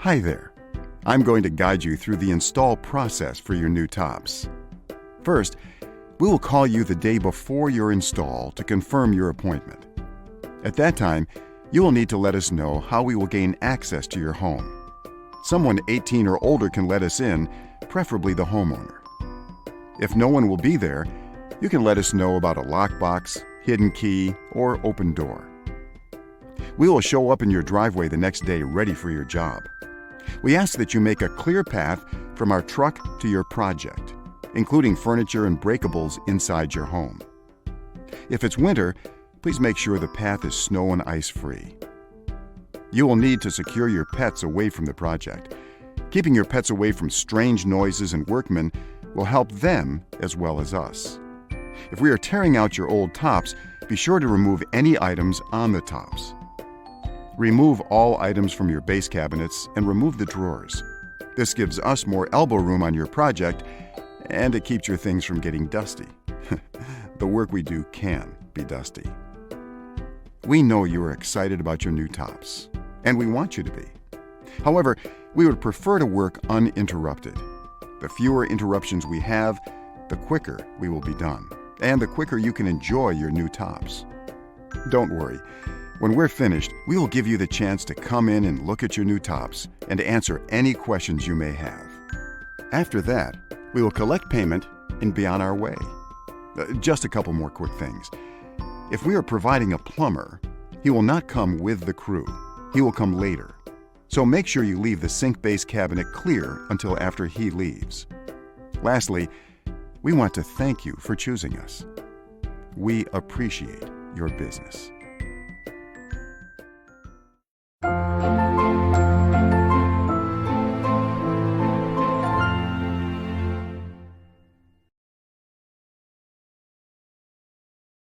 Hi there. I'm going to guide you through the install process for your new tops. First, we will call you the day before your install to confirm your appointment. At that time, you will need to let us know how we will gain access to your home. Someone 18 or older can let us in, preferably the homeowner. If no one will be there, you can let us know about a lockbox, hidden key, or open door. We will show up in your driveway the next day ready for your job. We ask that you make a clear path from our truck to your project, including furniture and breakables inside your home. If it's winter, please make sure the path is snow and ice free. You will need to secure your pets away from the project. Keeping your pets away from strange noises and workmen will help them as well as us. If we are tearing out your old tops, be sure to remove any items on the tops. Remove all items from your base cabinets and remove the drawers. This gives us more elbow room on your project, and it keeps your things from getting dusty. The work we do can be dusty. We know you are excited about your new tops, and we want you to be. However, we would prefer to work uninterrupted. The fewer interruptions we have, the quicker we will be done, and the quicker you can enjoy your new tops. Don't worry. When we're finished, we will give you the chance to come in and look at your new tops and to answer any questions you may have. After that, we will collect payment and be on our way. Just a couple more quick things. If we are providing a plumber, he will not come with the crew. He will come later. So make sure you leave the sink base cabinet clear until after he leaves. Lastly, we want to thank you for choosing us. We appreciate your business.